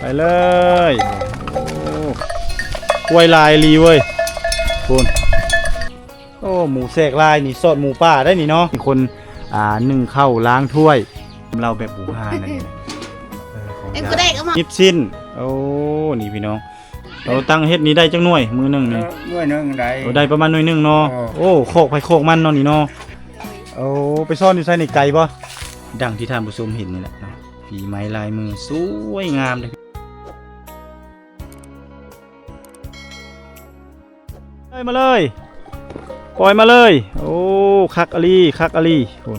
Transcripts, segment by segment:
ไปเลยกล้วยลายลีเว้ยคุณโอ้หมูแสกลายนี่สดหมูป่าได้นี่เนาะมีคนนึ่งข้าวล้างถ้วยเราแบบบูฮานั่นนี่ยิบสิ้นโอ้นี่พี่น้องเราตั้งเฮ็ดนี้ได้จังหน่วยมือหนึ่งนี่หน่วยนึงได้ประมาณหน่วยหนึ่งเนาะโอ้โคกไปโคกมันเนาะนี่เนาะเอาไปซ่อนอยู่ใส่ในไก่ป่ะดังที่ท่านผู้ชมเห็นนี่แหละเนาะฝีไม้ลายมือสวยงามเลยมาเลยปล่อยมาเลยโอ้คักอลีคักอลีโอ้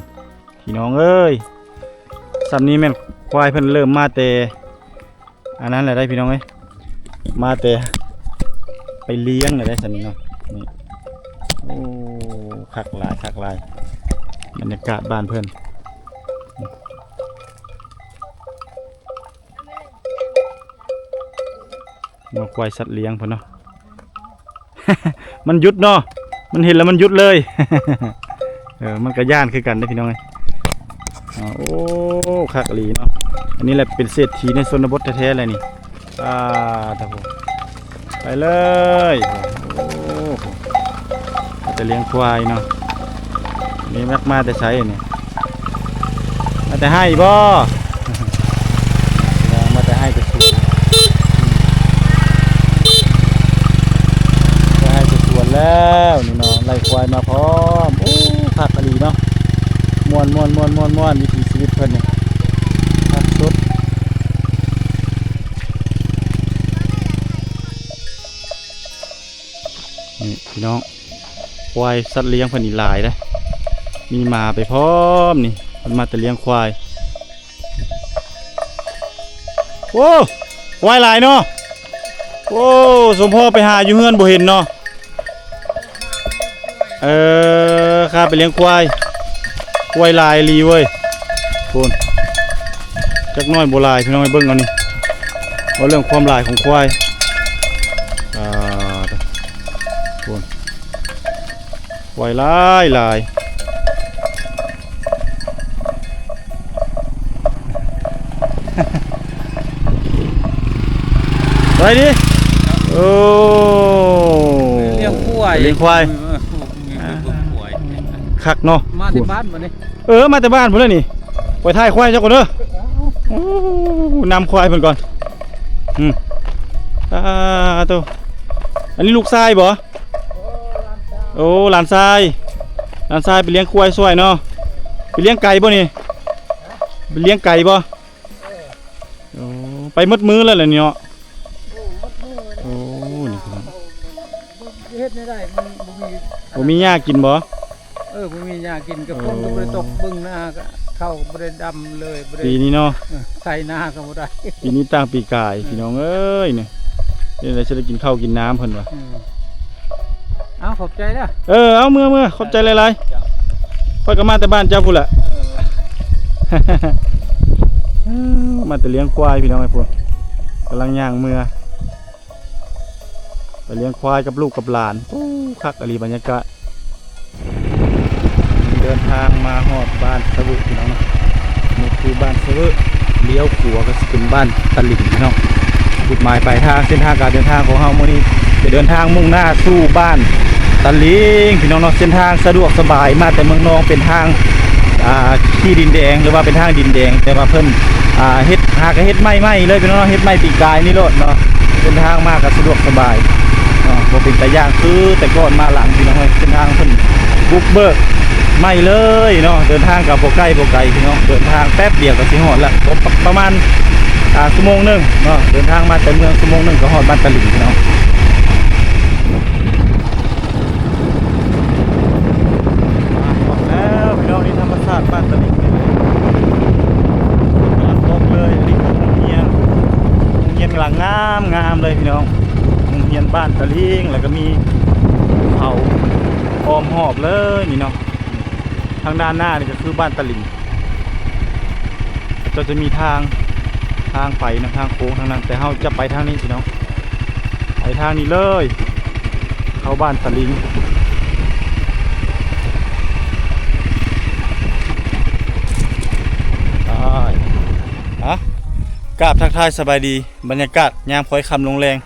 พี่น้องเอ้ยสัมนี้แม่นควายเพิ่นเริ่มมาแต่อันนั้นแหละได้พี่น้องเอ้ยมาแต่ไปเลี้ยงเลยได้สัมนี้เนาะนี่โอ้คักหลายคักหลายบรรยากาศบ้านเพิ่นมาควายสัตว์เลี้ยงเพิ่นเนาะ มันยุดเนาะมันเห็นแล้วมันยุดเลย มันกระย่านคือกันได้พี่น้องไงโอ้คักลีเนาะอันนี้แหละเป็นเศรษฐีในชนบทแท้ๆเลยนี่ตะโพไปเลยโอ้จะเลี้ยงควายเนาะนี่มักมาแต่ใช้เนี่ยมาแต่ให้บ่ มาแต่ให้ไปสวนมาให้ไปสวนแล้วนี่เนาะไล่ควายมาพร้อมโอ้คักลีเนาะม่วนวิถีชีวิตเพิ่นเนี่ยคักสุดนี่พี่น้องควายสัตว์เลี้ยงเพิ่นนี่หลายเด้มีหมาไปพร้อมนี่มันมาแต่เลี้ยงควายโอ้ควายหลายเนาะโอ้สมพ่อไปหาอยู่เฮือนบ่เห็นเนาะข้าไปเลี้ยงควายลายลีเว้ยคุณจักน้อยโบราณพี่น้องไปเบิ่งเอานี่เอาเรื่องความลายของควายคุณควายลายไปดิโอ้เลี้ยงควายคักเนาะมาที่บ้านมาเนี่ยมาแต่บ้านผมเลยนี่ไปถ่ายควายเจ้าก่อนเด้อนำควายเพิ่นก่อนตัวอันนี้ลูกชายบ่โอ้หลานชายไปเลี้ยงควายสวยเนาะไปเลี้ยงไก่บ่นี่ไปเลี้ยงไก่บ่โอ้ไปมดมือแล้วเหรอเนี่ยโอ้นี่ครับเฮ็ดไม่ได้มันบ่มีหญ้ากินบ่บ่มีหญ้ากินกับคนก็บ่ได้ตกบึ้งหน้าก็เข้าบ่ได้ดำเลยบ่ได้ปีนี้เนาะใส่หน้าก็บ่ได้ปีนี้ตั้งปีกายพี่น้องเอ้ยเนี่ยนี่เราจะได้กินข้าวกินน้ำเพิ่นวะเอาขอบใจเด้อเอาเมื่อขอบใจหลายๆค่อยก็มาแต่บ้านเจ้าพุ่นแหละมาแต่เลี้ยงควายพี่น้องไอ้พุ่นกำลังย่างเมื่อไปเลี้ยงควายกับลูกกับหลานคักอลีบรรยากาศเดินทางมาฮอดบ้านสวุพี่น้องนะนี่คือบ้านสวุเลี้ยวขวาก็เป็นบ้านตลิ่งพี่น้องจุดหมายปลายทางเส้นทางการเดินทางของเฮามื้อนี้จะเดินทางมุ่งหน้าสู่บ้านตลิ่งพี่น้องเนาะเส้นทางสะดวกสบายมาแต่เมืองนองเป็นทางที่ดินแดงหรือว่าเป็นทางดินแดงแต่ว่าเพิ่นเฮ็ดหากเฮ็ดไม่เลยพี่น้องเนาะเฮ็ดไม่ปีกายนี่โลดเนาะเส้นทางมาก็สะดวกสบายบ่เป็นตะย่างคือแต่ก่อนมาหลังพี่น้องเส้นทางเพิ่นบุกเบิกไม่เลยเนาะเดินทางกับบ่ไกลพี่น้องเดินทางแป๊บเดียวก็สิฮอดละประมาณชั่วโมงนึงเนาะเดินทางมาแต่เมืองชั่วโมงนึงก็ฮอดบ้านตลิ่งพี่น้องแล้วพี่น้องนี่ธรรมชาติบ้านตลิ่งกำลังตกเลยอันนี้โรงเรียนหลังงามเลยพี่น้องโรงเรียนบ้านตลิ่งแล้วก็มีเขาอ้อมหอบเลยนี่เนาะทางด้านหน้านี่ก็คือบ้านตลิ่งจะมีทางไปนะทางโค้งทางนั้นแต่เราจะไปทางนี้พี่น้องไปทางนี้เลยเข้าบ้านตลิ่งได้ กราบทักทายสบายดีบรรยากาศยามค่อยค่ำลงแรง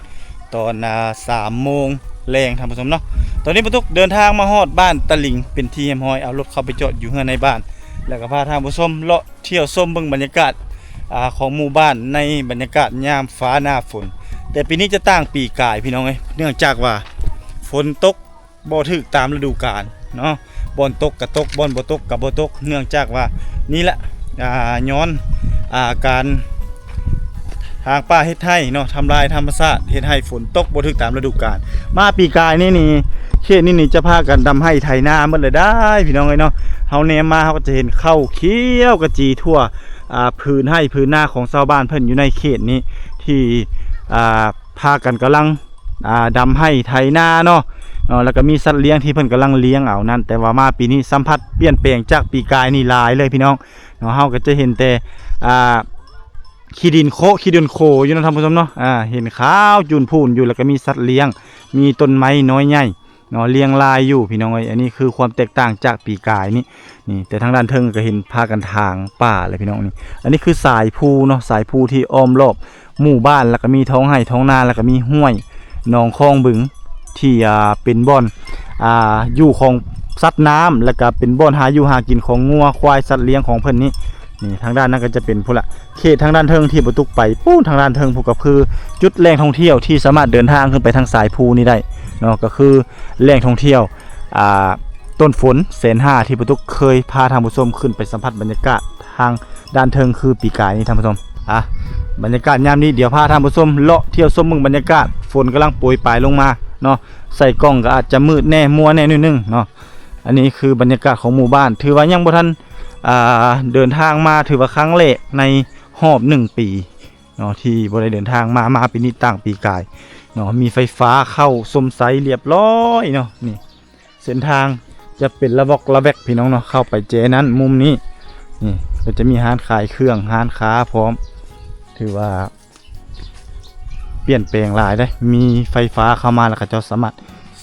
ตอน3 โมงแรงท่านผู้ชมเนาะตอนนี้ประตุกเดินทางมาฮอดบ้านตะลิงเป็นที่เฮมฮอยเอารถเข้าไปจอดอยู่เฮือนในบ้านแล้วก็พาท่านผู้ชมเลาะเที่ยวชมเบิ่งบรรยากาศของหมู่บ้านในบรรยากาศยามฟ้าหน้าฝนแต่ปีนี้จะต่างปีกายพี่น้องเอ้ยเนื่องจากว่าฝนตกบ่ถึกตามฤดูกาลเนาะบ่อนตกก็ตกบ่อนบ่ตกก็บ่ตกเนื่องจากว่านี่แหละย้อนการทางป่าเฮ็ดให้เนาะทำลายธรรมชาติเฮ็ดให้ฝนตกบ่ถึกตามฤดูกาลมาปีกายนี่เขตนี่จะพากันดำให้ไถนาหมดเลยได้พี่น้องเอ้ยเนาะเฮาแนมมาเฮาก็จะเห็นข้าวเขียวกระจีทั่วพื้นให้พื้นหน้าของชาวบ้านเพิ่นอยู่ในเขตนี้ที่พากันกำลังดำให้ไถนาเนาะแล้วก็มีสัตว์เลี้ยงที่เพิ่นกำลังเลี้ยงเอานั่นแต่ว่ามาปีนี้สัมผัสเปลี่ยนแปลงจากปีกายนี่หลายเลยพี่น้องเนาะเฮาก็จะเห็นแต่ขี้ดินโคอยู่นะท่านผู้ชมเนาะเห็นขาวจูนพูนอยู่แล้วก็มีสัตว์เลี้ยงมีต้นไม้น้อยใหญ่เนาะเลี้ยงลายอยู่พี่น้องเอ้ยอันนี้คือความแตกต่างจากปีกายนี่แต่ทางด้านเทิงก็เห็นพากันทางป่าเลยพี่น้องนี่อันนี้คือสายภูเนาะสายภูที่อ้อมรอบหมู่บ้านแล้วก็มีท้องไร่ท้องนาแล้วก็มีห้วยหนองคลองบึงที่เป็นบ่อนอยู่ของสัตว์น้ำแล้วก็เป็นบ่อนหาอยู่หากินของงัวควายสัตว์เลี้ยงของเพิ่นนี่ทางด้านนั้นก็จะเป็นพุ่นละเขตทางด้านเทิงที่ประตูไปปู้ทางด้านเทิงภูก็คือจุดแหล่งท่องเที่ยวที่สามารถเดินทางขึ้นไปทางสายภูนี้ได้เนาะก็คือแหล่งท่องเที่ยวต้นฝน150,000ที่ประตูเคยพาท่านผู้ชมขึ้นไปสัมผัสบรรยากาศทางด้านเทิงคือปีกายนี่ท่านผู้ชมบรรยากาศยามนี้เดี๋ยวพาท่านผู้ชมเลาะเที่ยวชมเมืองบรรยากาศฝนกำลังโปรยปลายลงมาเนาะใส่กล้องก็อาจจะมืดแน่มัวแน่นิดนึงเนาะอันนี้คือบรรยากาศของหมู่บ้านถือว่ายังบ่ทันเดินทางมาถือว่าครั้งแรกในรอบ1 ปีเนาะที่บ่ได้เดินทางมาปีนี้ต่างปีกายเนาะมีไฟฟ้าเข้าสมไสเรียบร้อยเนาะนี่เส้นทางจะเป็นระบอกระแวกพี่น้องเนาะเข้าไปเจนั้นมุมนี้นี่ก็จะมีร้านขายเครื่องร้านค้าพร้อมถือว่าเปลี่ยนแปลงหลายได้มีไฟฟ้าเข้ามาแล้วก็เจ้าสามารถ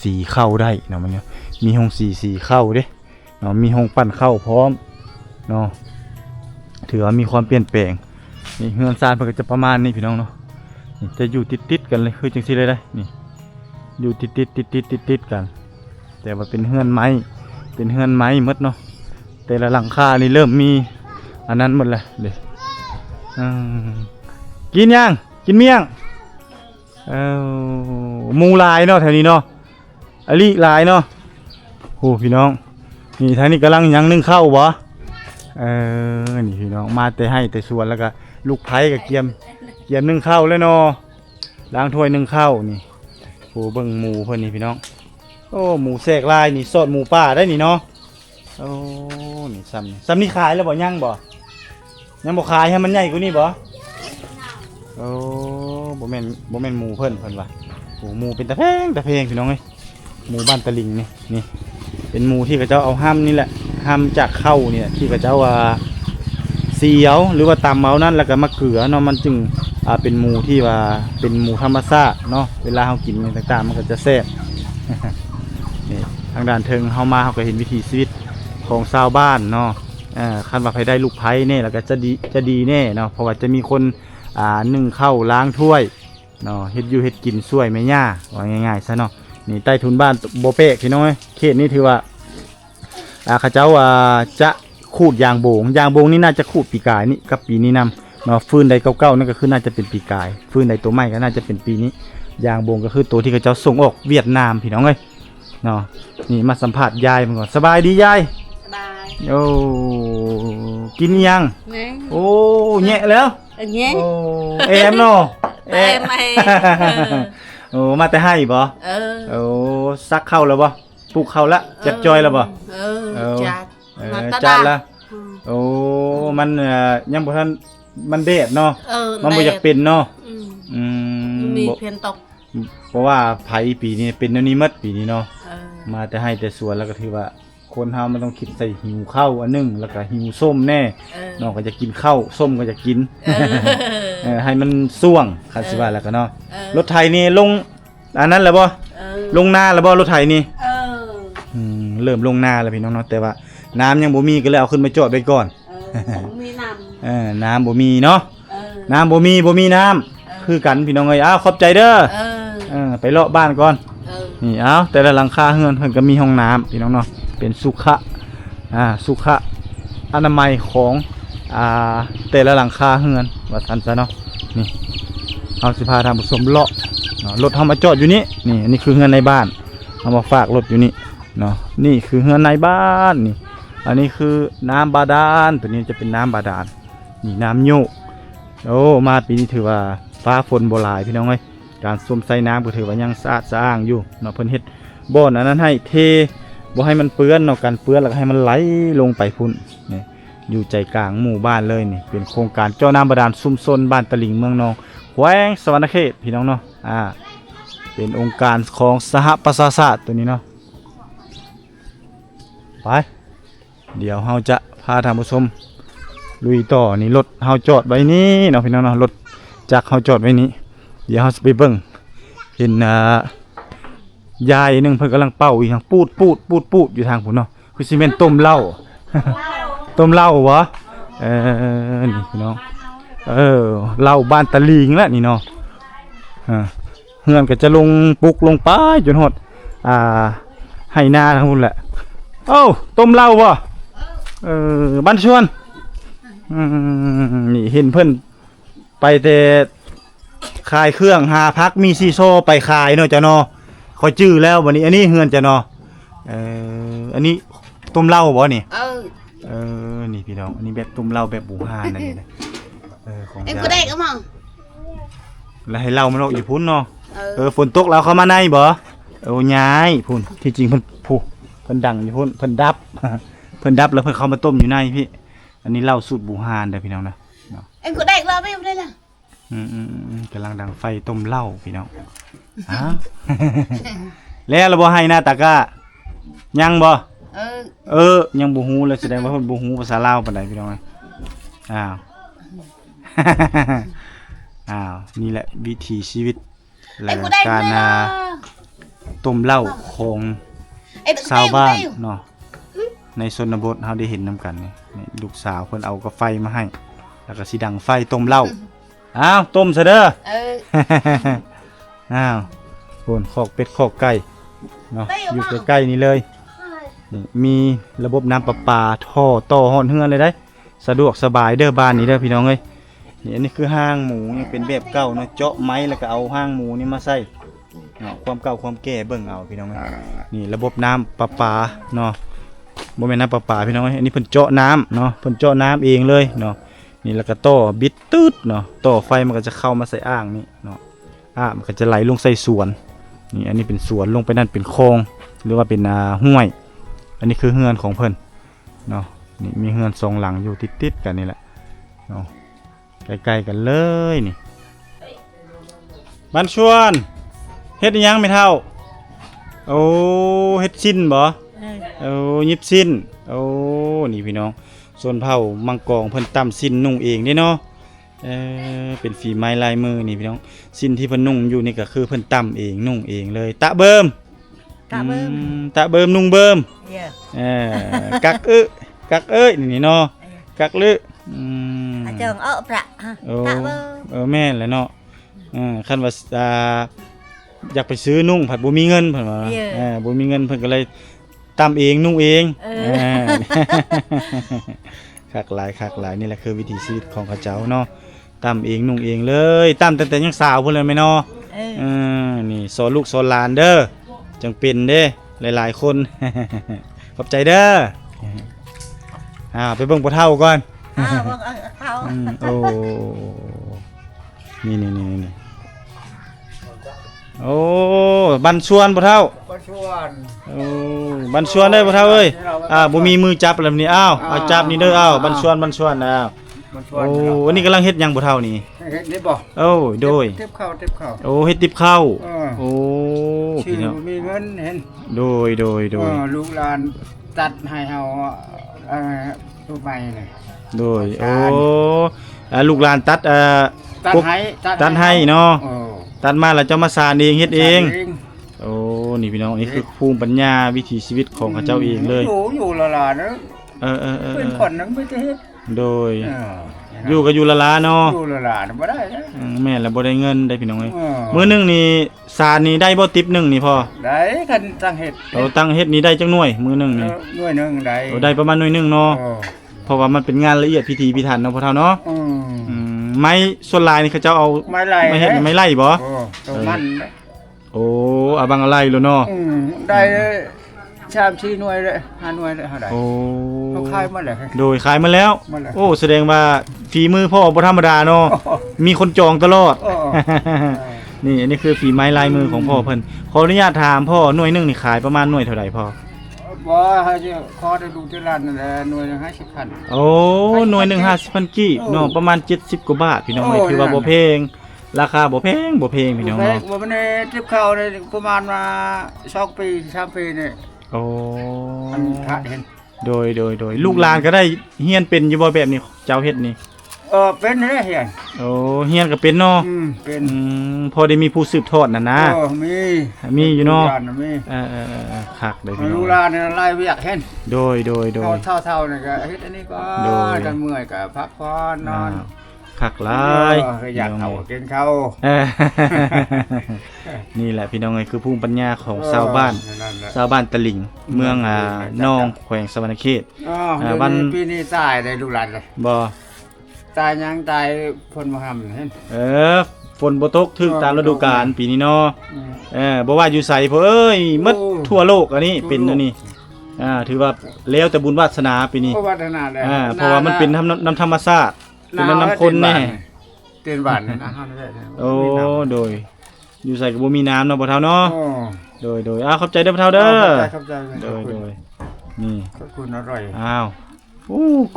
สีเข้าได้เนาะมันเนี่ยมีห้องสีเข้าเด้เนาะมีห้องปั่นเข้าพร้อมเนาะถือว่ามีความเปลี่ยนแปลงนี่เฮือนซานเพิ่นก็จะประมาณนี้พี่น้องเนาะนี่จะอยู่ติดกันเลยคือจังซี่เลยได้นี่อยู่ติดกันแต่ว่าเป็นเฮือนไม้หมดเนาะแต่ละหลังคานี่เริ่มมีอันนั้นหมดเลยเด้กินยังกินเมี่ยงหมูลายเนาะแถวนี้เนาะอลิลายเนาะโอ้พี่น้องนี่ทางนี้กำลังยังนึ่งข้าวบ่นี่พี่น้องมาแต่ให้แต่สวนแล้วก็ลูกไผ่กับเกียมนึ่งข้าวเลยเนาะล้างถ้วยนึ่งข้าวนี่โอ้เบิ่งหมูเพิ่นนี่พี่น้องโอ้หมูแทรกลายนี่สดหมูป่าได้นี่เนาะโอ้นี่ซ้ำนี่ขายแล้วบ่ยังบ่ขายให้มันใหญ่กว่านี้บ่โอ้บ่แม่นหมูเพิ่นว่ะโอ้หมูเป็นตะเพงพี่น้องเอ้ยหมูบ้านตะลิงนี่เป็นหมูที่กระเจ้าเอาห้ำนี่แหละห้ำจากเข้าเนี่ยที่กระเจ้าเสียวหรือว่าตำเอานั่นแล้วก็มะเขือเนาะมันจึงเป็นหมูที่ว่าเป็นหมูธรรมชาติเนาะเวลาเขากินต่างๆมันก็จะแซ่บ นี่ทางด้านเทิงเฮามาเฮาก็เห็นวิถีชีวิตของชาวบ้านเนาะคันว่าใครได้ลูกไผ่แน่แล้วก็จะดีแน่เนาะเพราะว่าจะมีคนนึ่งข้าวล้างถ้วยเนาะเฮ็ดอยู่เฮ็ดกินช่วยแม่ย่าว่าง่ายๆซะเนาะนี่ใต้ถุนบ้านโบเป้พี่น้องเอ้ยเขตนี้ถือว่าเขาเจ้าจะขูดยางโบงนี่น่าจะขูดปีกายนี่กับปีนี้นำเนาะฟืนใดเก่าๆนั่นก็คือน่าจะเป็นปีกายฟืนใดตัวใหม่ก็น่าจะเป็นปีนี้ยางโบงก็คือตัวที่เขาเจ้าส่งออกเวียดนามพี่น้องเอ้ยเนาะนี่มาสัมผัสยายมันก่อนสบายดียายสบายโอ้กินยังโอ้แงะแล้วแงะโอ้เอ็มเนาะเอ็มโอ้มาแต่ให้บ่โอ้ซักเข้าแล้วบ่ปลูกเข้าละจับจอยแล้วบ่จัดละโอ้มันยังบ่ทันมันแดดเนาะมันบ่อยากเป็นเนาะมีเพียนตกเพราะว่าไผปีนี้เป็นแนวนี้หมดปีนี้เนาะมาแต่ให้แต่สวนแล้วก็ถือว่าคนเฮามันต้องคิดใส่หิวข้าวอันนึงแล้วก็หิวส้มแน่น้องก็จะกินข้าวส้มก็จะกินให้มันส่วงคันสิว่าแล้วก็เนาะรถไถนี่ลงอันนั้นแล้วบ่ลงนาแล้วบ่รถไถนี่เริ่มลงนาแล้วพี่น้องเนาะแต่ว่าน้ำยังบ่มีก็เลยเอาขึ้นมาจอดไว้ก่อนมีน้ำน้ำบ่มีเนาะ น้ำบ่มีน้ำคือกันพี่น้องเอ้ยอ้าวขอบใจเด้อไปเลาะบ้านก่อนนี่อ้าวแต่ละหลังคาเฮือนเพิ่นก็มีห้องน้ำพี่น้องเนาะเป็นสุขะสุขะอนามัยของแต่ละหลังคาเฮือนว่าซั่นซะเนาะนี่เฮาสิพาท่านผู้ชมเลาะรถเฮามาจอดอยู่นี่นี่อันนี้คือเฮือนในบ้านเอามาฝากรถอยู่นี่เนาะนี่คือเฮือนในบ้านนี่อันนี้คือน้ำบาดาลตัวนี้จะเป็นน้ำบาดาลนี่น้ำโยกโอ้มาปีนี้ถือว่าฟ้าฝนบ่หลายพี่น้องเอ้ยการส้มใส่น้ำก็ถือว่ายังสะอาดสะอ้างอยู่เนาะเพิ่นเฮ็ดบ่อนอันนั้นให้เทบ่ให้มันเปื้อนเนาะการเปื้อนแล้วก็ให้มันไหลลงไปพุ่นนี่อยู่ใจกลางหมู่บ้านเลยนี่เป็นโครงการเจ้าน้ำบาดาลชุมชนบ้านตลิ่งเมืองนองแขวงสวรรณเขตพี่น้องเนาะเป็นองค์การของสหประชาชาติตัวนี้เนาะไปเดี๋ยวเฮาจะพาท่านผู้ชมลุยต่อนี่รถเฮาจอดไว้นี่เนาะพี่น้องเนาะรถจักรเฮาจอดไว้นี่เดี๋ยวเฮาจะไปเบิ่งเห็นยายนึงเพิ่นกำลังเป่าอีหยังปูดอยู่ทางพุ่นเนาะคือสิแม่นต้มเหล้า ต้มเหล้าบ่นี่พี่น้องเหล้าบ้านตะลิงแล้วนี่เนาะเฮือนก็จะลงปุกลงไปจนฮอดให้นาทั้งพุ่นแหละเอ้าต้มเหล้าบ่บ้านชวนนี่เห็นเพิ่นไปแต่ขายเครื่องหาพักมีซีโซไปขายเนาะจ้ะเนาะขอจื้อแล้ววันนี้อันนี้เฮือนจ้ะเนาะอันนี้ต้มเหล้าบ่นี่นี่พี่น้องอันนี้แบบต้มเหล้าแบบบูฮานนั่นนี่นะของยาย có đẹp không không แล้วให้เหล้ามันออกอยู่พุ่นเนาะฝนตกแล้วเข้ามาในบ่ย้ายพุ่นที่จริงเพิ่นดังอยู่พุ่นเพิ่นดับ เพิ่นดับแล้วเพิ่นเข้ามาต้มอยู่ในพี่อันนี้เหล้าสูตรบูฮานเด้อพี่น้องนะ em có đẹp vào bên đây nè กำลังดังไฟต้มเหล้าพี่น้อง แล้วเราบ่ให้หน้าตากะยังบ่ยังบ่ฮู้เลยแสดงว่าเพิ่นบ่ฮู้ภาษาลาวปานใดพี่น้องอ้าว นี่แหละวิถีชีวิตและการต้มเหล้าของชาวบ้านเนาะในชนบทเฮาได้เห็นนํกันนี่ลูกสาวเพิ่นเอากาแฟมาให้แล้วก็สิดังไฟต้มเหล้าอ้าวต้มซะเด้ออ้าวโอนคอกเป็ดคอกไก่เนาะอยู่ใกล้ๆนี่เลยนี่มีระบบน้ำประปาท่อต่อฮอดเฮือนเลยได้สะดวกสบายเด้อบ้านนี้เด้อพี่น้องเอ้ยนี่อันนี้คือห้างหมูยังเป็นแบบเก่าเนาะเจาะไม้แล้วก็เอาห้างหมูนี่มาใส่เนาะความเก่าความแก่เบิ่งเอาพี่น้องเอ้ยนี่ระบบน้ำประปาเนาะบ่แม่นน้ำประปาพี่น้องเอ้ยอันนี้เพิ่นเจาะน้ำเนาะเพิ่นเจาะน้ำเองเลยเนาะนี่แล้วก็ต่อบิดตืดเนาะต่อไฟมันก็จะเข้ามาใส่อ่างนี่เนาะมันก็จะไหลลงใส่สวนนี่อันนี้เป็นสวนลงไปนั่นเป็นคลองหรือว่าเป็นห้วยอันนี้คือเฮือนของเพิ่นเนาะนี่มีเฮือนสองหลังอยู่ติดๆกันนี่แหละเนาะใกล้ๆกันเลยนี่บ้านชวนเฮ็ดอีหยังไม่เท่าโอ้เฮ็ดสิ้นบ่ยิบสิ้นนี่พี่น้องส่วนเผามังกรเพิ่นตำสิ้นนุ่งเองเด้เนาะเป็นฝีไม้ลายมือนี่พี่น้องสิ้นที่เพิ่นนุ่งอยู่นี่ก็คือเพิ่นตำเองนุ่งเองเลยตะเบิ่มนุ่งเบิ่มกักเอ้ยนี่เนาะกักลึเจิงประตะเบิ่มแม่นแหละเนาะคันว่าอยากไปซื้อนุ่งผัดบ่มีเงินเพิ่นว่าบ่มีเงินเพิ่นก็เลยตำเองนุ่งเองคักหลายนี่แหละคือวิถีชีวิตของเขาเจ้าเนาะตำเองนุ่งเองเลยตำแต่ยังสาวพุ่นเลยแม่เนาะนี่สอนลูกสอนหลานเด้อจังเป็นเด้หลายๆคน ขอบใจเด้อไปเบิ่งพ่อเฒ่าก่อนโอ้นี่โอ้บันชวนพ่อเฒ่าบันชวนได้พ่อเฒ่าเอ้ยบ่มีมือจับแล้วนี่เอาจับนี่เด้อบันชวนโอ้อันนี้กำลังเฮ็ดหยังพ่อเฒ่านี่เฮ็ดนี่บ่โดยเต็บข้าวโอ้เฮ็ดติบข้าวโอ้พี่น้องมีเงินเห็นโดยลูกหลานตัดให้เฮาตัวใหม่นี่โดยลูกหลานตัดตัดให้เนาะตัดมาแล้วเจ้ามาสานเองเฮ็ดเองโอ้นี่พี่น้องนี่คือภูมิปัญญาวิถีชีวิตของเขาเจ้าเองเลยอยู่ละล่ะเนาะเป็นคนนึงไม่ได้เฮ็ดโดย อยู่ก็อยู่ละลาเนาะ อยู่ละลาบ่ได้นะ แม่นแล้วบ่ได้เงินได้พี่น้องเอ้ย เออ มื้อหนึงนี่สารนี่ได้บ่ติปหนึงนี่พอ ได้คันตั้งเฮ็ด เราตั้งเฮ็ดนี่ได้จักหน่วยมื้อหนึงนี่ หน่วยหนึงได้ ได้ประมาณหน่วยหนึงเนาะ เออ เพราะว่ามันเป็นงานละเอียดพิธีพิถันเนาะพ่อเฒ่าเนาะ อืม ไม้ส่วนลายนี่เขาเจ้าเอา ไม้ไล่ ไม้เฮ็ดไม้ไล่บ่ โอ้ตัวมันนะ โอ้อาบังอะไรแล้วเนาะ ได้ชาม4หน่วยเลย5หน่วยเลยเท่าใด โอ้ เขาขายหมดเลย โดยขายมาแล้ว หมดแล้ว โอ้แสดงว่าฝีมือพ่อบ่ธรรมดาเนาะมีคนจองตลอด โอ้ นี่อันนี้คือฝีไม้ลายมือของพ่อเพิ่นขออนุญาตถามพ่อหน่วยหนึงนี่ขายประมาณหน่วยเท่าไหร่พ่อ บ่เฮาจะขอได้ดูที่ร้านนั่นแหละหน่วยละ50,000 โอ้หน่วยหนึ่ง50,000กีบเนาะประมาณ70กว่าบาทพี่น้องเอ้ย โอ้ ถือว่าบ่แพงราคาบ่แพงพี่น้อง แพง เนาะ บ่มันได้ทิบเข้าได้ประมาณว่า2ปี3ปีนี่ โอ้ มันพระเห็น โดยลูกหลานก็ได้เฮียนเป็นอยู่บ่แบบนี้เจ้าเฮ็ดนี่ เป็นได้เห็น โอ้เฮียนก็เป็นเนาะ เป็น พอได้มีผู้สืบทอดน่ะนะ มีอยู่เนาะ มี คักเลยพี่น้ ลู อก ง หลานเนี่ยไล่เวียกเห็น โดย เท่านี่ก็เฮ็ดอันนี้ก็ โดย กันเมื่อยก็พักผ่อนนอน คักหลาย อยากเอากินข้าว เออ นี่แหละพี่น้องเอ้ยคือภูมิปัญญาของชาวบ้านชาวบ้านตะหลิ่งเมืองนองแขวงสวรรณเขต วันปีนี้ตายได้ลูกหลานเลย บ่ ตายยังตายพ้นบ่ทำเห็น ฝนบ่ตกถึกตามฤดูกาลปีนี้เนาะบ่ว่าอยู่ไสพ่อเอ้ยหมดทั่วโลกอันนี้เป็นอันนี้ถือว่าแล้วแต่บุญวาสนาปีนี้ เพราะวัฒนาเลย เพราะว่ามันเป็นน้ำธรรมชาติเป็นน้ำคนแน่ เตือนบ้านนะเฮาได้ โอ้โดยอยู่ไสก็บ่มีน้ำเนาะบ่เฒ่าเนาะ โอ้ โดยขอบใจเด้อบ่เฒ่าเด้อ เข้าใจ โดยนี่ ขอบคุณอร่อย อ้าว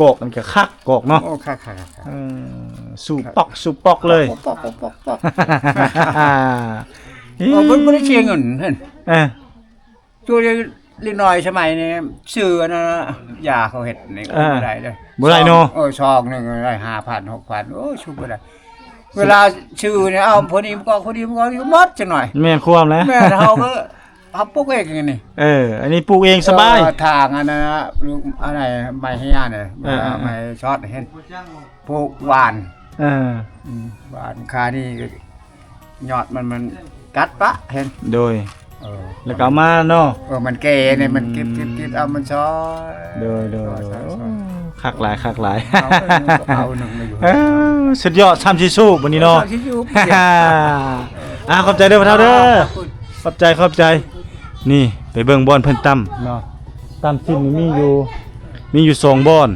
กอกมันก็คักกอกเนาะ โอ้ค่ะ สู่ปอกเลย ปอกบ่ได้เชียเงินเห็น ตัวเล็กน้อยสมัยนี้ชื่อนะยาเขาเฮ็ดนี่ก็บ่ได้เด้อ บ่ได้เนาะ ซองนึงได้ 5,000 6,000โอ้ชุบบ่ได้เวลาชื่อเนี่ยเอาพอดีมันก็หมดจังหน่อย แม่นความแล้ว แม่เฮาก็เอาปลูกเองนี่ อันนี้ปลูกเองสบาย ทางอันนั้นนะลูกอะไรไม้ให้ย่าเนี่ยไม้ช็อตเห็นปลูกหวานหวานคานี่ยอดมันกัดปะเห็น โดยแล้วก็เอามาเนาะ มันแก่เนี่ยมันกิบเอามันช้อย โดยคักหลาย เอาหนึ่งมาอยู่ สุดยอดซ้ำสิสู้วันนี้เนาะขอบใจเด้อพ่อเฒ่าเด้อขอบใจนี่ไปเบิ่งบ่อนเพิ่นตั้มเนาะตั้มสิ้นนี่มีอยู่2บ่อน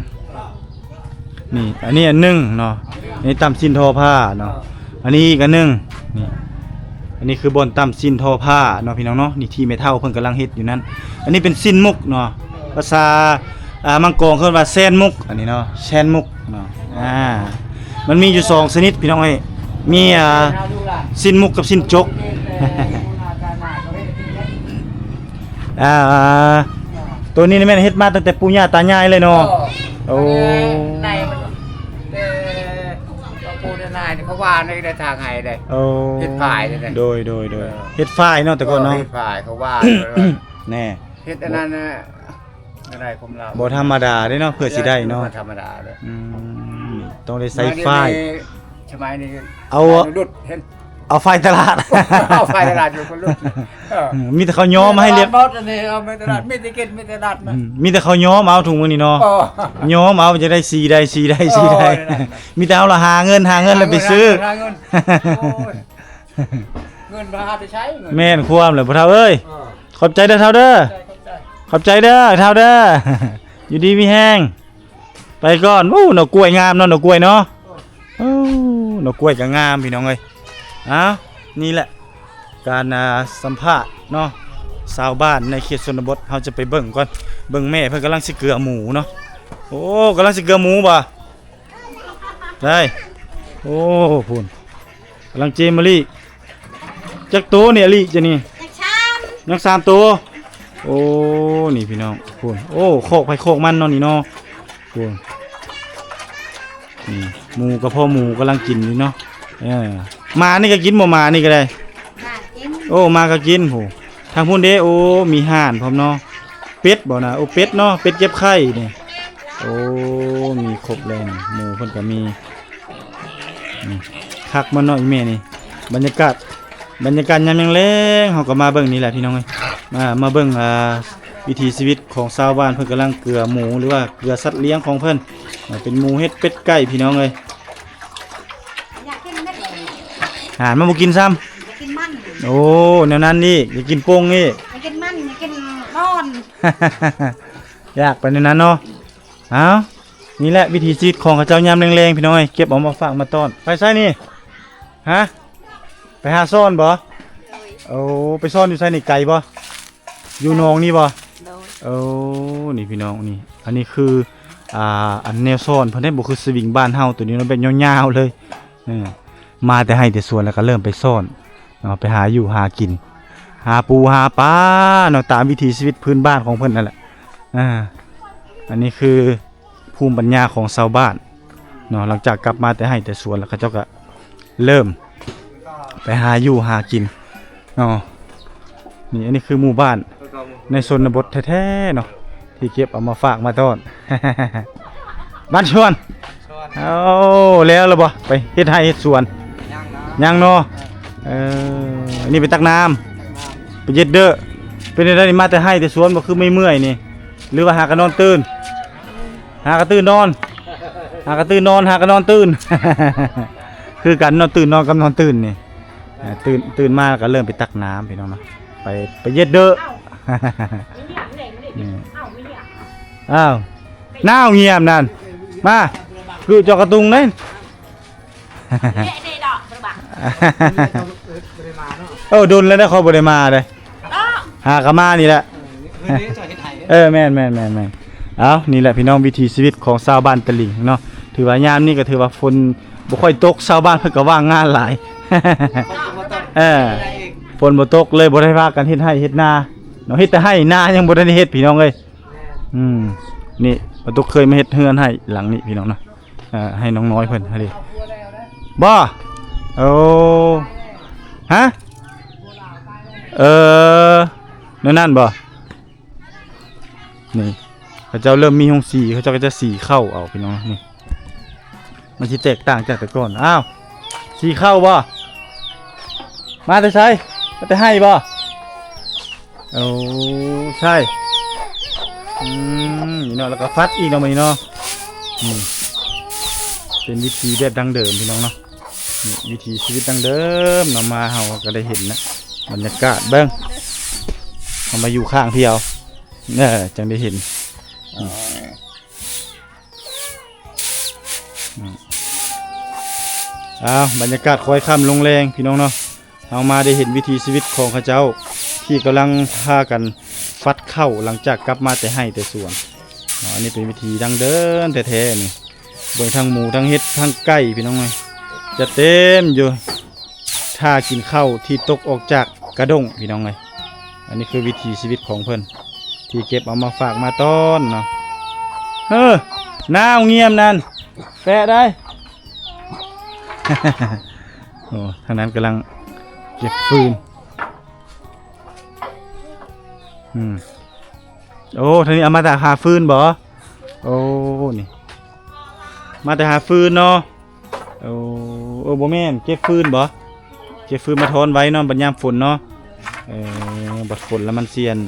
นี่อันนี้อันหนึงเนาะนี่ตั้มสิ้นทอผ้าเนาะอันนี้อีกอันหนึงนี่อันนี้คือบ่อนตั้มสิ้นทอผ้าเนาะพี่น้องเนาะนี่ที่แม่เฒ่าเพิ่นกำลังเฮ็ดอยู่นั่นอันนี้เป็นสิ้นมุกเนาะภาษามังกรเพิ่นว่าแซนมุกอันนี้เนาะแซนมุกเนาะมันมีอยู่2ชนิดพี่น้องเอ้ยมีสิ้นมุกกับสิ้นจก ตัวนี้นี่แม่นเฮ็ดมาตั้งแต่ปู่ย่าตายายเลยเนาะโอ้ ในมันปูนายเขาว่าในทางไงได้ โอ้ เฮ็ดฝ่ายเลย โดยเฮ็ดฝ้ายเนาะแต่ก่อนเนาะ เฮ็ดฝ่ายเขาว่า แน่ เฮ็ดอันนั้นอะไรผมเล่า บ่ธรรมดาเด้เนาะเพื่อสิได้เนาะ ธรรมดาเลย ต้องได้ใส่ฝ้าย สมัยนี้ เอา ดุดเห็น เอาฝ้ายตลาด เอาไฟตลาดอยู่คนลุก มีแต่เขาย้อมมาให้เรียบ รถอันนี้เอาไม่ตลาดไม่ได้กินไม่ตลาดมา มีแต่เขาย้อมเอาถุงมื้อนี้เนาะย้อมเอาจะได้สีได้มีแต่เอาละหาเงินแล้วไปซื้อ เงินมาไปใช้เงิน แม่นความแหละพ่อเฒ่าเอ้ยขอบใจเด้อเฒ่าเด้อขอบใจเด้อเฒ่าเด้ออยู่ดีมีแห้งไปก่อนหน่อกล้วยงามเนาะหน่อกล้วยเนาะหน่อกล้วยก็งามพี่น้องเอ้ยนี่แหละการสัมภาษณ์เนาะชาวบ้านในเขตชนบทเฮาจะไปเบิ่งก่อนเบิ่งแม่เพิ่นกำลังสิเกลือหมูเนาะโอ้กำลังสิเกลือหมูบ่ได้โอ้พุ่นกำลังเจมะลิจักตัวเนี่ยลิจะนี่ยัง3ตัวโอ้นี่พี่น้องพุ่นโอ้โคกไปโคกมันเนาะนี่เนาะพุ่นนี่หมูกับพ่อหมูกำลังกินอยู่เนาะมานี่ก็กินบ่มานี่ก็ได้โอ้มาก็กินโหทางพุ่นเด้โอ้มีห่านพร้อมเนาะเป็ดบ่นะโอ้เป็ดเนาะเป็ดเก็บไข่นี่โอ้มีครบเลยนี่หมูเพิ่นก็มี คักมันเนาะอีแม่นี่บรรยากาศยามแลงๆเฮาก็มาเบิ่งนี่แหละพี่น้องเอ้ยมาเบิ่งวิถีชีวิตของชาวบ้านเพิ่นกำลังเกลือหมูหรือว่าเกลือสัตว์เลี้ยงของเพิ่นเป็นหมูเฮ็ดเป็ดไก่พี่น้องเอ้ย อยากกินเม็ดเลย อาหารมาบ่กินซ้ำ อยากกินมัน โอ้แนวนั้นนี่อยากกินโป่งนี่ อยากกินมันอยากกินนอน อยากไปในนั้นเนาะเอานี่แหละวิถีชีวิตของเขาเจ้ายามแรงๆพี่น้องเอ้ยเก็บเอามาฝากมาต้อนไปไสนี่ฮะไปหาซ่อนบ่โอ้ไปซ่อนอยู่ไสนี่ไกลบ่อยู่หนองนี่บ่ โดย โอ้นี่พี่น้องนี่อันนี้คืออันแนวซ่อนเพิ่นได้บ่คือสวิงบ้านเฮาตัวนี้มันเป็นยาวๆเลยมาแต่ให้แต่สวนแล้วก็เริ่มไปซ่อนเนาะไปหาอยู่หากินหาปูหาปลาเนาะตามวิถีชีวิตพื้นบ้านของเพิ่นนั่นแหละอันนี้คือภูมิปัญญาของชาวบ้านเนาะหลังจากกลับมาแต่ให้แต่สวนแล้วเขาเจ้าก็เริ่มไปหาอยู่หากินเนาะนี่อันนี้คือหมู่บ้านในชนบทแท้ๆเนาะที่เก็บเอามาฝากมาต้อน บ้านชวนเอาแล้วล่ะบ่ไปเฮ็ดไร่เฮ็ดสวนยังเนาะอันนี้ไปตักน้ำไปเย็ดเด้อเป็นได้นี่มาแต่ให้แต่สวนบ่คือไม่เมื่อยนี่หรือว่าหากะนอนตื่นหากะตื่นนอนหากะตื่นนอนหากะนอนตื่น คือกันนอนตื่นนอนกับนอนตื่นนี่ตื่นมาก็เริ่มไปตักน้ำพี่น้องเนาะไปเย็ดเด้อ อ้าวน้าวเงียบนั่นมาคือจอกระตุงนั่น โดนแล้วนะเขาบ่ได้มาเลยหากะมานี่แหละแม่นเอานี่แหละพี่น้องวิถีชีวิตของชาวบ้านตะลิ่งเนาะถือว่ายามนี่ก็ถือว่าฝนบ่ค่อยตกชาวบ้านเพิ่นก็ว่างงานหลาย ฝนบ่ตกเลยบ่ได้พากันเฮ็ดไร่เฮ็ดนาเนาะเฮ็ดแต่ไร่นายังบ่ได้เฮ็ดพี่น้องเอ้ยนี่บ่ตกเคยมาเฮ็ดเฮือนให้หลังนี้พี่น้องเนาะให้น้องน้อยเพิ่นเฮาดิบ่โอ้ฮะนั่นบ่นี่เขาเจ้าเริ่มมีหงสีเขาเจ้าก็จะสีเข้าเอาพี่น้องนี่มันสิแตกต่างจากแต่ก่อนอ้าวสีเข้าบ่มาแต่ใช่มาแต่ให้บ่โอ้ใช่นี่เนาะแล้วก็ฟัดอีกเนาะมื้อนี้เนาะเป็นวิธีแบบดั้งเดิมพี่น้องเนาะนี่วิธีชีวิตดั้งเดิมเนาะมาเฮาก็ได้เห็นนะบรรยากาศเบิ่งเฮามาอยู่ข้างพี่เอาจังได้เห็นบรรยากาศคอยค่ำลงแรงพี่น้องเนาะเอามาได้เห็นวิถีชีวิตของเขาเจ้าที่กำลังพากันฟัดเข้าหลังจากกลับมาแต่ให้แต่สวนอันนี้เป็นวิธีดังเดินแท้ๆนี่เบิ่งทั้งหมูทั้งเห็ดทั้งไก่พี่น้องเลยจะเต็มอยู่ถ้ากินข้าวที่ตกออกจากกระด้งพี่น้องเลยอันนี้คือวิถีชีวิตของเพิ่นที่เก็บเอามาฝากมาต้อนเนาะน้าวเงียบนั่นแปะได้ โอ้ทางนั้นกำลังเก็บฟืนโอ้ทางนี้เอามาแต่หาฟืนบ่โอ้นี่มาแต่หาฟืนเนาะโอ้บ่แม่นเก็บฟืนบ่เก็บฟืนมาทอนไว้เนาะบัดยามฝนเนาะบัดฝนแล้วมันเสียน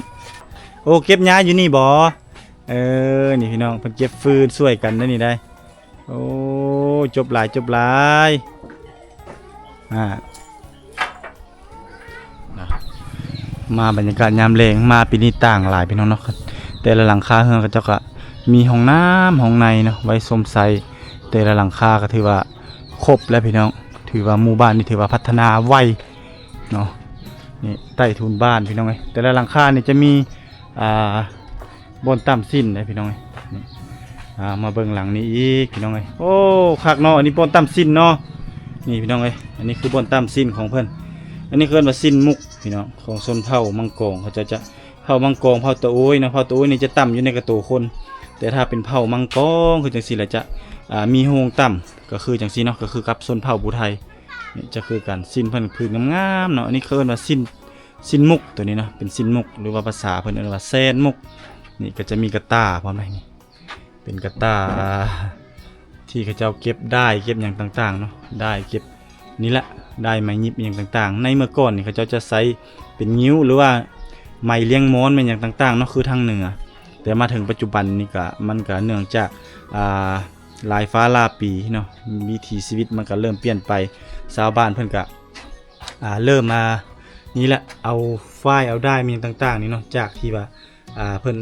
โอ้เก็บหญ้าอยู่นี่บ่นี่พี่น้องเพิ่นเก็บฟืนช่วยกันนั่นนี่ได้โอ้จบหลายมาบรรยากาศยามแรงมาปีนี้ต่างหลายพี่น้องเนาะแต่ละหลังคาเฮือนก็เจ้าก็มีห้องน้ำห้องในเนาะไว้สมใส่แต่ละหลังคาก็ถือว่าครบแล้วพี่น้องถือว่าหมู่บ้านนี่ถือว่าพัฒนาไวเนาะนี่ใต้ถุนบ้านพี่น้องเอ้ยแต่ละหลังคานี่จะมีบนต่ำสิ้นเลยพี่น้องเอ้ยนี่มาเบิ่งหลังนี้อีกพี่น้องเอ้ยโอ้คักเนาะอันนี้บนต่ำสิ้นเนาะนี่พี่น้องเอ้ยอันนี้คือบนต่ำสิ้นของเพิ่นอันนี้คือว่าสิ้นมุกพี่น้องของชนเผ่ามังกรเขาจะเผ่ามังกรเผ่าตะโอยนะเผ่าตะโอยนี่จะต่ำอยู่ในกระโตคน แต่ถ้าเป็นเผ่ามังกรคือจังซี่แหละจะมีโฮงต่ำก็คือจังซี่เนาะก็คือกับชนเผ่าผู้ไทยนี่จะคือกันสิ้นเพิ่นพื้นงามๆเนาะอันนี้คือว่าสิ้นมุกตัวนี้เนาะเป็นสิ้นมุกหรือว่าภาษาเพิ่นเรียกว่าแซนมุกนี่ก็จะมีกระต้าพร้อมไหมนี่เป็นกระต้าท ที่เขาเจ้าเก็บได้เก็บอย่างต่างๆเนาะได้เก็บนี่แหละได้ไม้ยิบอย่างต่างๆในเมื่อก่อนนี่เขาเจ้าจะใช้เป็นงิ้วหรือว่าไม้เลี้ยงม้อนเป็นอย่างต่างๆเนาะคือทางเหนือแต่มาถึงปัจจุบันนี่ก็มันก็เนื่องจากลายฟ้าลาปีเนาะวิถีชีวิตมันก็เริ่มเปลี่ยนไปชาวบ้านเพิ่นก็เริ่มมานี่แหละเอาฝ้ายเอาได้มีอย่างต่างๆนี่เนาะจากที่ว่าเพิ่น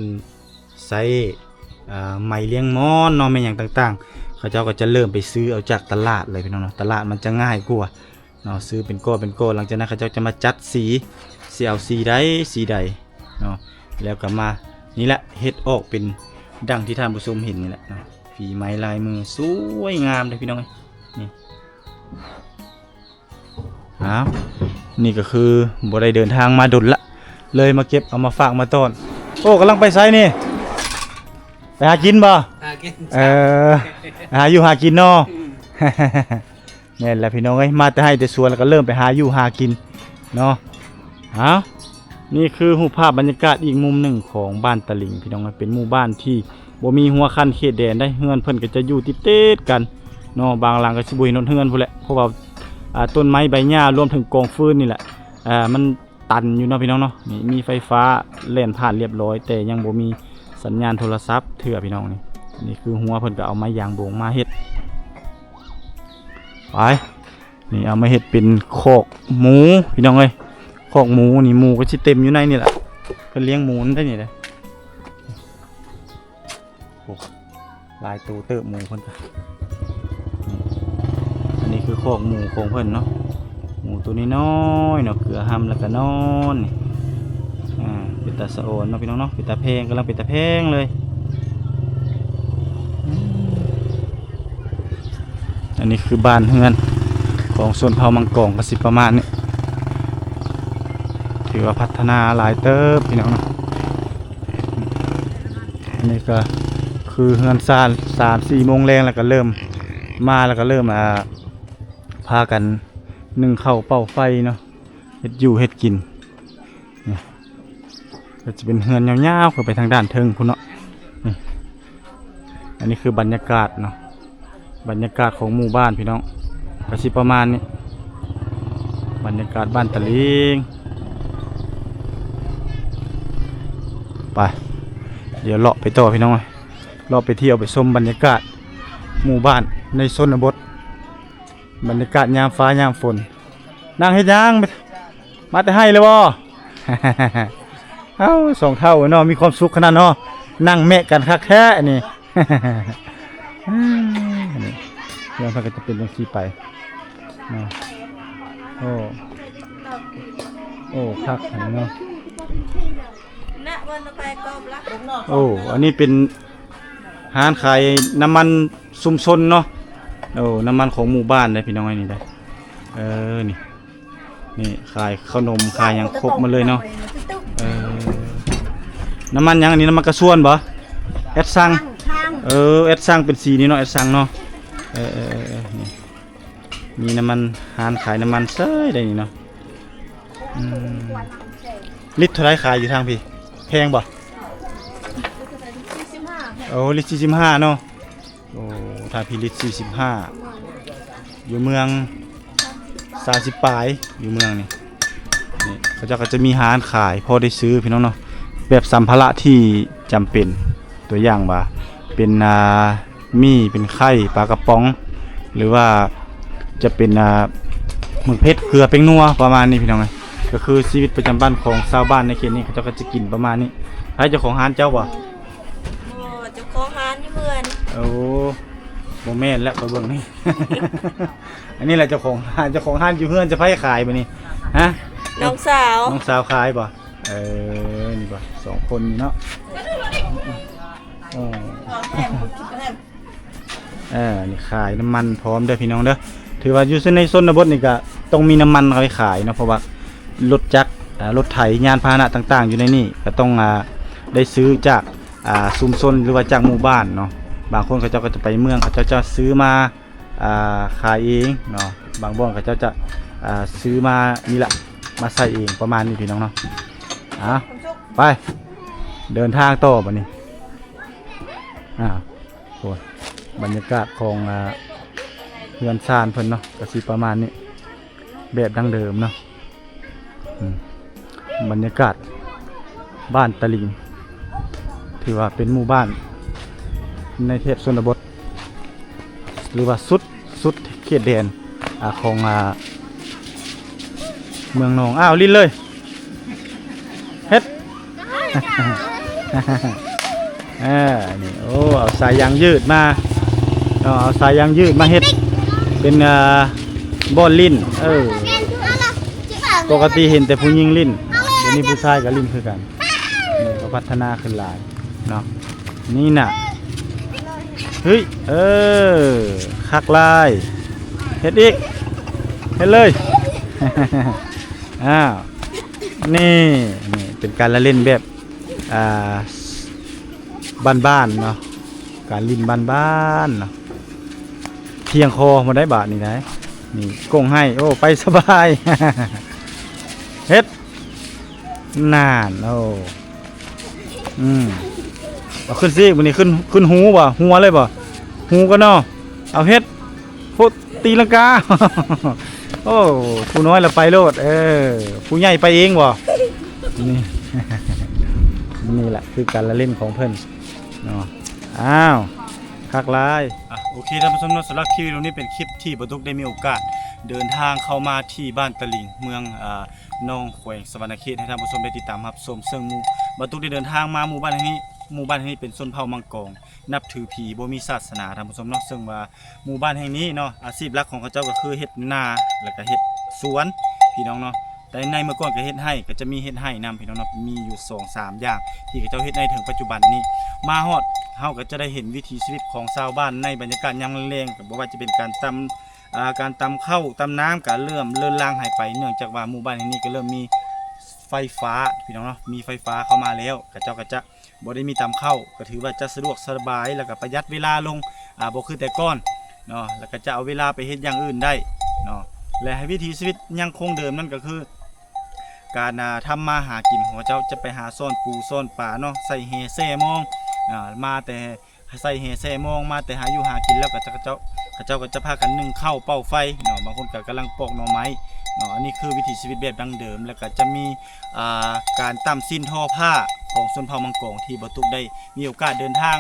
ใช้ไม้เลี้ยงม้อนเนาะแม่นอย่างต่างๆเขาเจ้าก็จะเริ่มไปซื้อเอาจากตลาดเลยพี่น้องเนาะตลาดมันจะง่ายกว่าเนาะซื้อเป็นก้อนหลังจากนั้นเขาเจ้าจะมาจัดสีเอาสีใดเนาะแล้วก็มานี่แหละเฮ็ดออกเป็นดังที่ท่านผู้ชมเห็นนี่แหละเนาะฝีไม้ลายมือสวยงามเลยพี่น้องนี่นี่ก็คือบ่ได้เดินทางมาดุลละเลยมาเก็บเอามาฝากมาต้อนโอ้กำลังไปไสนี่ไปหากินบ่หาอยู่หากินเนาะนี่แหละพี่น้องเอ้ยมาแต่ให้แต่สวนแล้วก็เริ่มไปหาอยู่หากินเนาะนี่คือรูปภาพบรรยากาศอีกมุมหนึ่งของบ้านตะลิงพี่น้องเป็นหมู่บ้านที่บ่มีหัวคันเขตแดนได้เฮือนเพิ่นก็จะอยู่ติดๆกันเนาะบางหลังก็สิบ่เห็นเฮือนพุ่นแหละเพราะว่าต้นไม้ใบหญ้ารวมถึงกองฟืนนี่แหละมันตันอยู่เนาะพี่น้องเนาะนี่มีไฟฟ้าแล่นผ่านเรียบร้อยแต่ยังบ่มีสัญญาณโทรศัพท์เถื่อพี่น้องนี่คือหัวเพิ่นก็เอาไม้ยางโบงมาเฮ็ดไปนี่เอามาเฮ็ดเป็นคอกหมูพี่น้องเอ้ยคอกหมูนี่หมูก็สิเต็มอยู่ในนี่แหละเพิ่นเลี้ยงหมูได้นี่แหละโอ้ลายตูเติบหมูเพิ่นก็อันนี้คือคอกหมูของเพิ่นเนาะหมูตัวนี้น้อยเนาะเกลือห้ำแล้วก็นอนเป็นตาสะโอนเนาะพี่น้องเนาะเป็นตาแพงกำลังเป็นตาแพงเลยอันนี้คือบ้านเฮือนของส่วนเผ่ามังกรก็สิประมาณนี้ถือว่าพัฒนาหลายเติบพี่น้องเนาะอันนี้ก็คือเฮือนซ่าน3-4 โมงแรงแล้วก็เริ่มมาแล้วก็เริ่มพากันนึ่งข้าวเป่าไฟเนาะเฮ็ดอยู่เฮ็ดกินนี่ก็จะเป็นเฮือนยาวๆขึ้นไปทางด้านเทิงพุ่นเนาะนี่อันนี้คือบรรยากาศเนาะบรรยากาศของหมู่บ้านพี่น้องก็สิประมาณนี้บรรยากาศบ้านตะลิงไปเดี๋ยวเลาะไปต่อพี่น้องเลาะไปเที่ยวไปชมบรรยากาศหมู่บ้านในชนบทบรรยากาศยามฟ้ายามฝนนั่งเฮ็ดยังมาแต่ให้เลยบ่ สองเท่าเนาะมีความสุขขนาดเนาะนั่งแมะกันคักแท้นี่ นี่เรื่องมันก็จะเป็นจังซี่ไปเนาะโอ้คักเนาะโอ้อันนี้เป็นร้านขายน้ำมันชุมชนเนาะโอ้น้ำมันของหมู่บ้านได้พี่น้องไอ้นี่ได้นี่ขายขนมขายอย่างครบมาเลยเนาะน้ำมันยังอันนี้น้ำมันกระส่วนบ่แอดซังแอดซังเป็นสีนี้เนาะแอดซังเนาะนี่มีน้ำมันร้านขายน้ำมันเซ้ยได้นี่เนาะลิตรเท่าไรขายอยู่ทางพี่แพงบ่โอ้ลิตร45เนาะโอ้ทางพี่ลิตร45อยู่เมือง30 ปลายอยู่เมืองนี่เขาจะมีร้านขายพอได้ซื้อพี่น้องเนาะแบบสัมภาระที่จำเป็นตัวอย่างว่าเป็นมีเป็นไข่ปลากระป๋องหรือว่าจะเป็นหมึกเพชรเกลือเป็งนัวประมาณนี้พี่น้องก็คือชีวิตประจำบ้านของชาวบ้านในเขตนี้เขาก็จะกินประมาณนี้ใครเจ้าของร้านเจ้าบ่เจ้าของร้านนี่เหมือนโอ้โมเมนต์แล้วไปเบิ่งนี่ อันนี้แหละเจ้าของร้านอยู่เฮือนจะไปขายบ่นี่ฮะน้องสาวขายบ่นี่บ่2 คนนี่เนาะนี่ขายน้ำมันพร้อมเด้อพี่น้องเด้อถือว่าอยู่ในชนบทนี่ก็ต้องมีน้ำมันเอาไปขายเนาะเพราะว่ารถจักรรถไถยานพาหนะต่างๆอยู่ในนี่ก็ต้องได้ซื้อจากชุมชนหรือว่าจากหมู่บ้านเนาะบางคนเขาเจ้าก็จะไปเมืองเขาเจ้าจะซื้อมาขายเองเนาะบางบ่อนเขาเจ้าจะซื้อมานี่แหละมาใส่เองประมาณนี้พี่น้องเนาะไปเดินทางต่อบัดนี้โอ้ บรรยากาศของเรือนซานเพิ่นเนาะก็สิประมาณนี้แบบดั้งเดิมเนาะบรรยากาศบ้านตะลิงถือว่าเป็นหมู่บ้านในเขตชนบทหรือว่าสุดเขตแดนของเมืองหนองอ้าวลิ้นเลยเฮ็ด นี่โอ้เอาสายยางยืดมาเอาสายยางยืดมาเฮ็ดเป็นบอลลิ้นปกติเห็นแต่ผู้หญิงลิ้นเดี๋ยวนี้ผู้ชายก็ลิ้นคือกันนี่ก็พัฒนาขึ้นหลายเนาะนี่น่ะเฮ้ยคักลายเฮ็ดอีกเฮ็ดเลย อ้าวนี่เป็นการละเล่นแบบบ้านๆเนาะการลิ้นบ้านๆเนาะเพียงคอมาได้บาทนี่นะนี่กงให้โอ้ไปสบาย เฮ็ดนานโอ้เอาขึ้นสิวันนี้ขึ้นหูบ่หัวเลยบ่หูก็เนาะเอาเฮ็ดพุตีลังกา โอ้ผู้น้อยเราไปโลดผู้ใหญ่ไปเองบ่นี่ นี่แหละคือการละเล่นของเพิ่นเนาะอ้าวคักลายโอเคท่านผู้ชมสำหรับคลิปนี้เป็นคลิปที่บ่ตุกได้มีโอกาสเดินทางเข้ามาที่บ้านตะลิงเมืองหนองแขวงสะวรรณเขตให้ท่านผู้ชมได้ติดตามรับชมซึ่งบ่ตุกได้เดินทางมาหมู่บ้านแห่งนี้เป็นชนเผ่ามังกรนับถือผีบ่มีศาสนาท่านผู้ชมเนาะซึ่งว่าหมู่บ้านแห่งนี้เนาะอาชีพหลักของเขาเจ้าก็คือเฮ็ดนาแล้วก็เฮ็ดสวนพี่น้องเนาะแต่ในเมื่อก่อนก็เฮ็ดให้ก็จะมีเฮ็ดให้นำพี่น้องเนาะมีอยู่ 2-3 อย่างที่เขาเจ้าเฮ็ดในถึงปัจจุบันนี้มาฮอดเฮาก็จะได้เห็นวิถีชีวิตของชาวบ้านในบรรยากาศยามแลงก็บ่ว่าจะเป็นการตำข้าวตำน้ำก็เริ่มเลือนลางหายไปเนื่องจากว่าหมู่บ้านแห่งนี้ก็เริ่มมีไฟฟ้าพี่น้องเนาะมีไฟฟ้าเข้ามาแล้วก็เจ้าก็จะบ่ได้มีตำข้าวก็ถือว่าจะสะดวกสบายแล้วก็ประหยัดเวลาลงบ่คือแต่ก่อนเนาะแล้วก็จะเอาเวลาไปเฮ็ดอย่างอื่นได้เนาะและให้วิถีชีวิตยังคงเดิมนั่นก็คือการทำมาหากินของเจ้าจะไปหาซ่อนปูซ่อนป่าเนาะใส่แหแซ่มองมาแต่ใส่แหแซ่มองมาแต่หาอยู่หากินแล้วก็เจ้าก็จะพากันนึ่งข้าวเป่าไฟเนาะบางคนก็กำลังปอกหน่อไม้เนาะอันนี้คือวิถีชีวิตแบบดั้งเดิมแล้วก็จะมีการตำสิ้นทอผ้าของชนเผ่ามังกรที่บ่ตุกได้มีโอกาสเดินทาง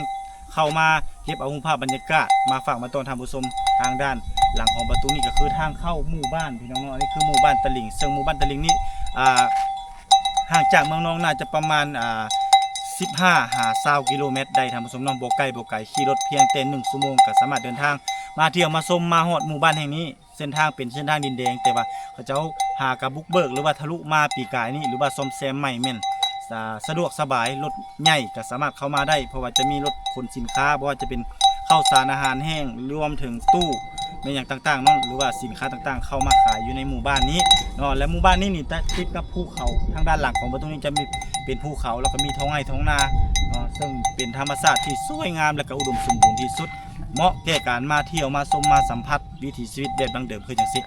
เข้ามาเก็บเอาภาพบรรยากาศมาฝากมาตอนท่านผู้ชมทางด้านหลังของประตูนี่ก็คือทางเข้าหมู่บ้านพี่น้องๆนี่คือหมู่บ้านตะลิงซึ่งหมู่บ้านตะลิงนี่ห่างจากเมืองนองน่าจะประมาณ15-20 กิโลเมตรได้ท่านผู้ชมน้องบ่ไกลขี่รถเพียงแต่1ชั่วโมงก็สามารถเดินทางมาเที่ยวมาชมมาฮอดหมู่บ้านแห่งนี้เส้นทางเป็นเส้นทางดินแดงแต่ว่าเขาเจ้าหากระบุกเบิกหรือว่าทะลุมาปีกายนี่หรือว่าซ่อมแซมใหม่แม่นสะดวกสบายรถใหญ่ก็สามารถเข้ามาได้เพราะว่าจะมีรถขนสินค้าบ่ว่าจะเป็นข้าวสารอาหารแห้งรวมถึงตู้ในอย่างต่างๆเนาะหรือว่าสินค้าต่างๆเข้ามาขายอยู่ในหมู่บ้านนี้เนาะและหมู่บ้านนี้นี่ติดกับภูเขาทางด้านหลังของประตูนี้จะมีเป็นภูเขาแล้วก็มีท้องไร่ท้องนาซึ่งเป็นธรรมชาติที่สวยงามและก็อุดมสมบูรณ์ที่สุดเหมาะแก่การมาเที่ยวมาชมมาสัมผัสวิถีชีวิตแบบดั้งเดิมคือจังซี่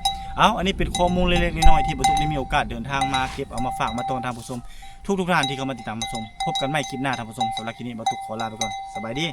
อันนี้เป็นข้อมูลเล็กๆน้อยๆที่ประตูได้มีโอกาสเดินทางมาเก็บเอามาฝากมาตอนทางผู้ชมทุกท่านที่เข้ามาติดตามรับชมพบกันใหม่คลิปหน้าท่านผู้ชมสำหรับคลิปนี้ประตูขอลาไปก่อนสบายดี